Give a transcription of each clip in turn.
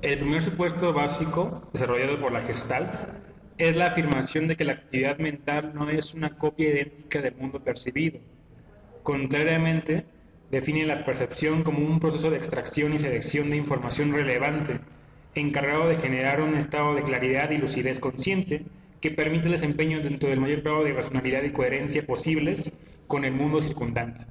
El primer supuesto básico, desarrollado por la Gestalt, es la afirmación de que la actividad mental no es una copia idéntica del mundo percibido. Contrariamente, define la percepción como un proceso de extracción y selección de información relevante, encargado de generar un estado de claridad y lucidez consciente que permite el desempeño dentro del mayor grado de racionalidad y coherencia posibles con el mundo circundante.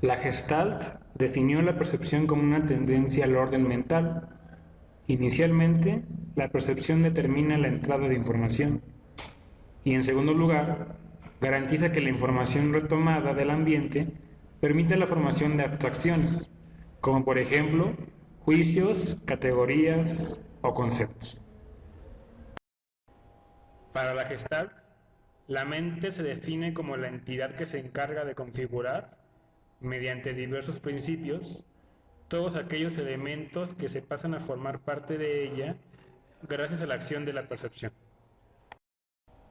La Gestalt definió la percepción como una tendencia al orden mental. Inicialmente, la percepción determina la entrada de información y, en segundo lugar, garantiza que la información retomada del ambiente permite la formación de abstracciones, como por ejemplo juicios, categorías o conceptos. Para la Gestalt, la mente se define como la entidad que se encarga de configurar, mediante diversos principios, todos aquellos elementos que se pasan a formar parte de ella gracias a la acción de la percepción.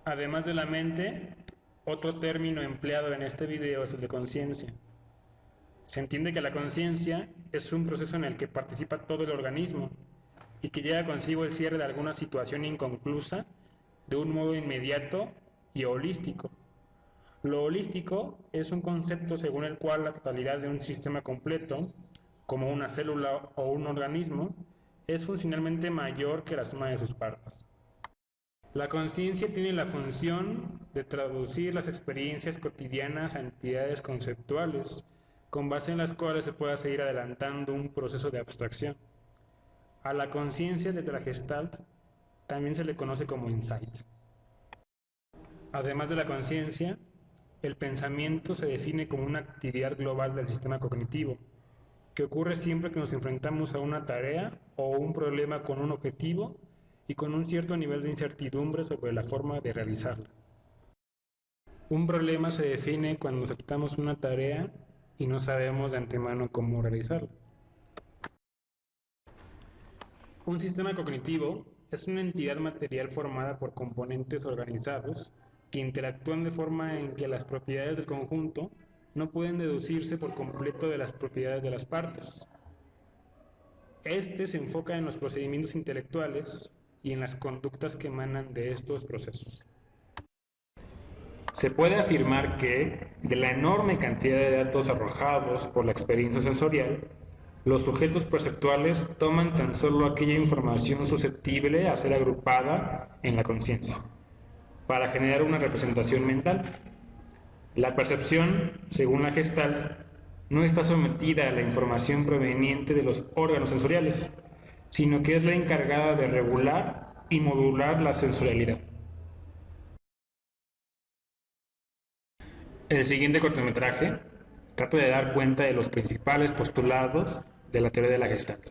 Además de la mente, otro término empleado en este video es el de conciencia. Se entiende que la conciencia es un proceso en el que participa todo el organismo y que lleva consigo el cierre de alguna situación inconclusa de un modo inmediato y holístico. Lo holístico es un concepto según el cual la totalidad de un sistema completo, como una célula o un organismo, es funcionalmente mayor que la suma de sus partes. La conciencia tiene la función de traducir las experiencias cotidianas a entidades conceptuales, con base en las cuales se pueda seguir adelantando un proceso de abstracción. A la conciencia desde la Gestalt también se le conoce como insight. Además de la conciencia, el pensamiento se define como una actividad global del sistema cognitivo, que ocurre siempre que nos enfrentamos a una tarea o un problema con un objetivo y con un cierto nivel de incertidumbre sobre la forma de realizarla. Un problema se define cuando aceptamos una tarea y no sabemos de antemano cómo realizarla. Un sistema cognitivo es una entidad material formada por componentes organizados que interactúan de forma en que las propiedades del conjunto no pueden deducirse por completo de las propiedades de las partes. Este se enfoca en los procedimientos intelectuales y en las conductas que emanan de estos procesos. Se puede afirmar que, de la enorme cantidad de datos arrojados por la experiencia sensorial, los sujetos perceptuales toman tan solo aquella información susceptible a ser agrupada en la conciencia, para generar una representación mental. La percepción, según la Gestalt, no está sometida a la información proveniente de los órganos sensoriales, sino que es la encargada de regular y modular la sensorialidad. El siguiente cortometraje trata de dar cuenta de los principales postulados de la teoría de la Gestalt.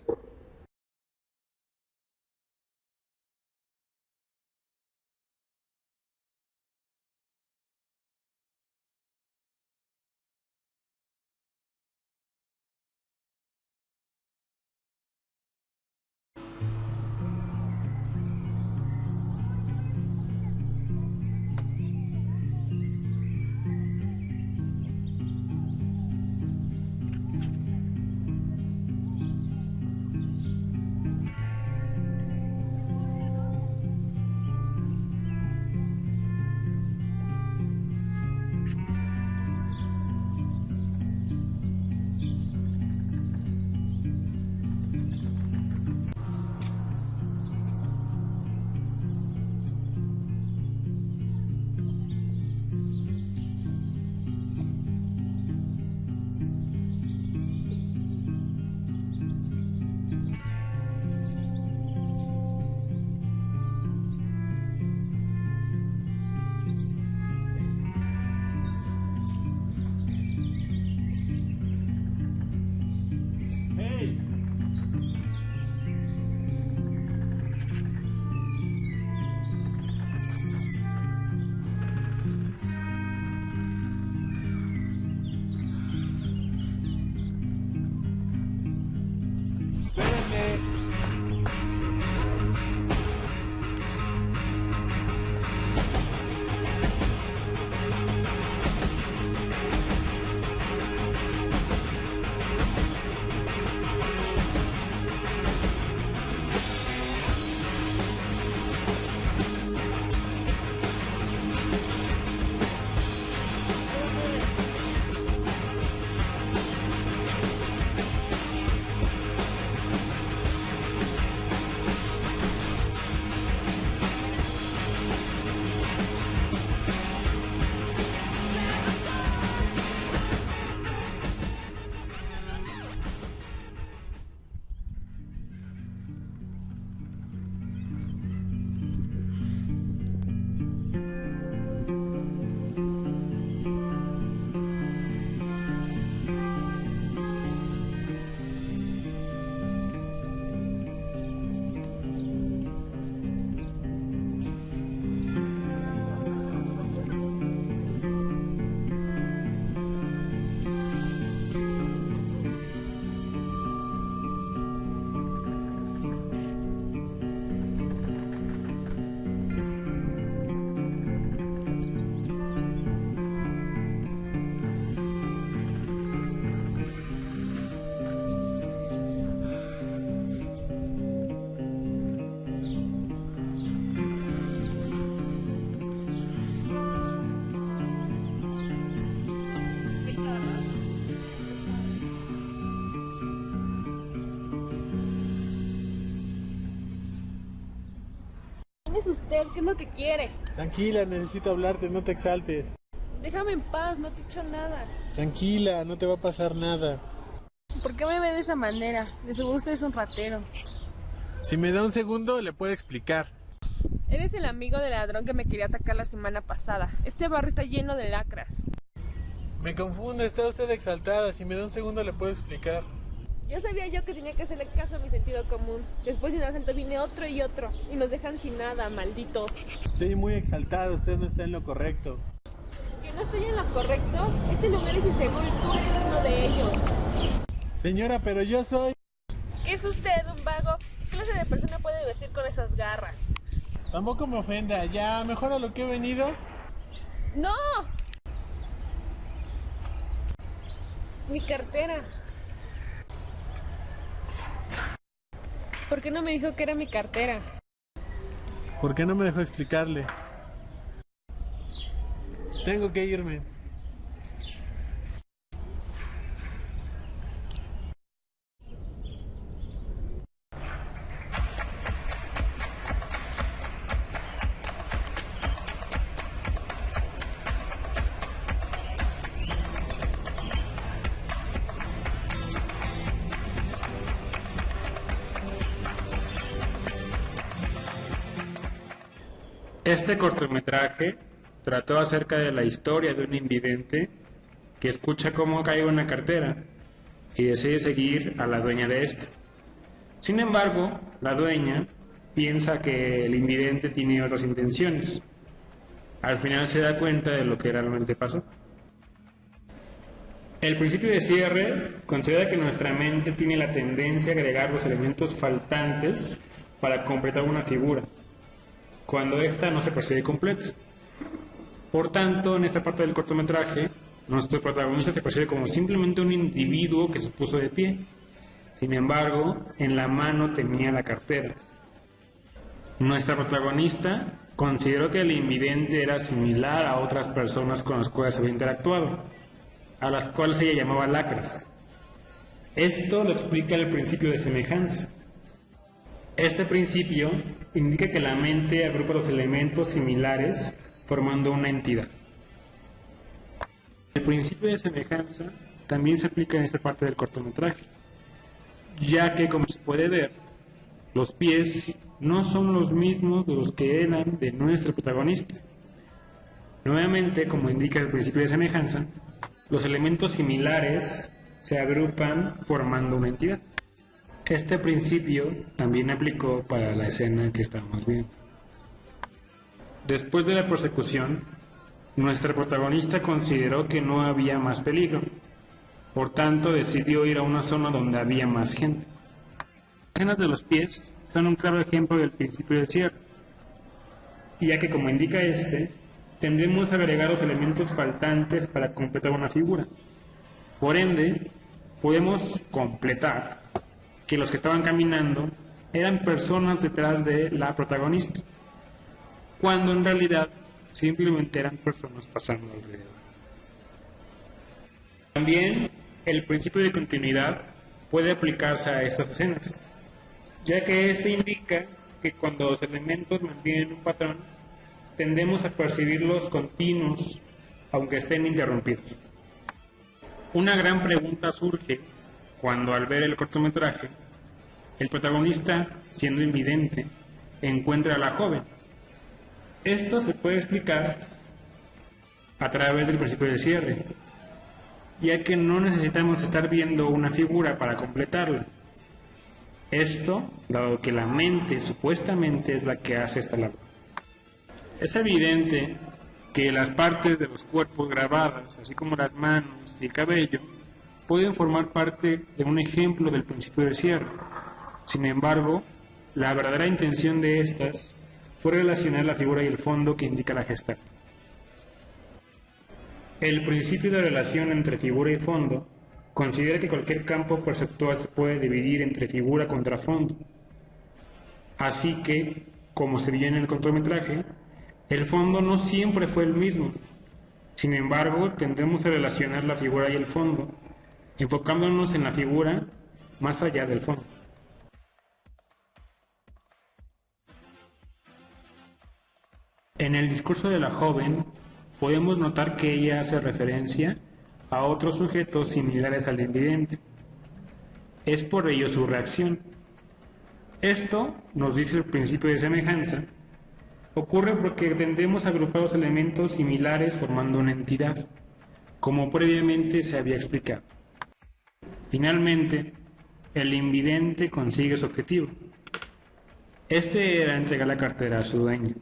es usted? ¿Qué es lo que quiere? Tranquila, necesito hablarte, no te exaltes. Déjame en paz, no te he hecho nada. Tranquila, no te va a pasar nada. ¿Por qué me ve de esa manera? De seguro usted es un ratero. Si me da un segundo, le puedo explicar. Eres el amigo del ladrón que me quería atacar la semana pasada. Este barrio está lleno de lacras. Me confunde, está usted exaltada. Si me da un segundo, le puedo explicar. Ya sabía yo que tenía que hacerle caso a mi sentido común. Después de un asalto viene otro y otro. Y nos dejan sin nada, malditos. Estoy muy exaltado, usted no está en lo correcto. ¿Que no estoy en lo correcto? Este lugar es inseguro y tú eres uno de ellos. Señora, pero yo soy... ¿Qué es usted, un vago? ¿Qué clase de persona puede vestir con esas garras? Tampoco me ofenda, ya, mejor a lo que he venido. ¡No! Mi cartera. ¿Por qué no me dijo que era mi cartera? ¿Por qué no me dejó explicarle? Tengo que irme. Este cortometraje trató acerca de la historia de un invidente que escucha cómo cae una cartera y decide seguir a la dueña de esta. Sin embargo, la dueña piensa que el invidente tiene otras intenciones. Al final se da cuenta de lo que realmente pasó. El principio de cierre considera que nuestra mente tiene la tendencia a agregar los elementos faltantes para completar una figura, cuando ésta no se percibe completa. Por tanto, en esta parte del cortometraje, nuestro protagonista se percibe como simplemente un individuo que se puso de pie. Sin embargo, en la mano tenía la cartera. Nuestra protagonista consideró que el invidente era similar a otras personas con las cuales había interactuado, a las cuales ella llamaba lacras. Esto lo explica el principio de semejanza. Este principio indica que la mente agrupa los elementos similares formando una entidad. El principio de semejanza también se aplica en esta parte del cortometraje, ya que, como se puede ver, los pies no son los mismos de los que eran de nuestro protagonista. Nuevamente, como indica el principio de semejanza, los elementos similares se agrupan formando una entidad. Este principio también aplicó para la escena que estábamos viendo. Después de la persecución, nuestra protagonista consideró que no había más peligro, por tanto decidió ir a una zona donde había más gente. Las escenas de los pies son un claro ejemplo del principio del cierre, ya que, como indica este, tendremos a agregar los elementos faltantes para completar una figura. Por ende, podemos completar que los que estaban caminando eran personas detrás de la protagonista, cuando en realidad simplemente eran personas pasando alrededor. También el principio de continuidad puede aplicarse a estas escenas, ya que este indica que cuando los elementos mantienen un patrón, tendemos a percibirlos continuos, aunque estén interrumpidos. Una gran pregunta surge cuando, al ver el cortometraje, el protagonista, siendo invidente, encuentra a la joven. Esto se puede explicar a través del principio de cierre, ya que no necesitamos estar viendo una figura para completarla. Esto, dado que la mente supuestamente es la que hace esta labor. Es evidente que las partes de los cuerpos grabadas, así como las manos y el cabello, pueden formar parte de un ejemplo del principio de cierre. Sin embargo, la verdadera intención de estas fue relacionar la figura y el fondo que indica la gestalt. El principio de relación entre figura y fondo considera que cualquier campo perceptual se puede dividir entre figura contra fondo. Así que, como se vio en el cortometraje, el fondo no siempre fue el mismo. Sin embargo, tendremos a relacionar la figura y el fondo, enfocándonos en la figura más allá del fondo. En el discurso de la joven podemos notar que ella hace referencia a otros sujetos similares al invidente. Es por ello su reacción. Esto, nos dice el principio de semejanza, ocurre porque tendemos a agrupar los elementos similares formando una entidad, como previamente se había explicado. Finalmente, el invidente consigue su objetivo. Este era entregar la cartera a su dueña.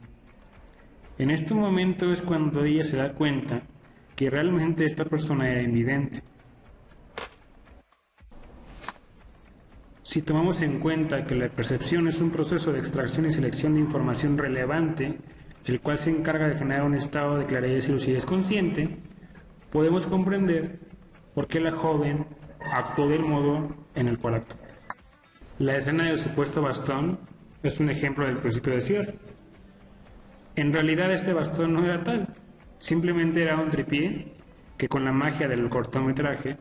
En este momento es cuando ella se da cuenta que realmente esta persona era invidente. Si tomamos en cuenta que la percepción es un proceso de extracción y selección de información relevante, el cual se encarga de generar un estado de claridad y lucidez consciente, podemos comprender por qué la joven actuó del modo en el cual actuó. La escena del supuesto bastón es un ejemplo del principio de cierre. En realidad este bastón no era tal, simplemente era un tripié que con la magia del cortometraje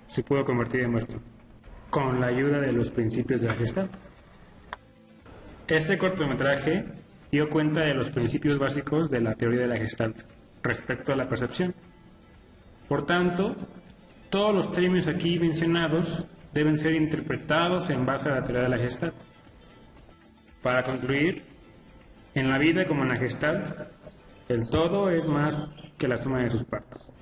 se pudo convertir en bastón, con la ayuda de los principios de la Gestalt. Este cortometraje dio cuenta de los principios básicos de la teoría de la Gestalt respecto a la percepción. Por tanto, todos los términos aquí mencionados deben ser interpretados en base a la teoría de la Gestalt. Para concluir, en la vida como en la Gestalt, el todo es más que la suma de sus partes.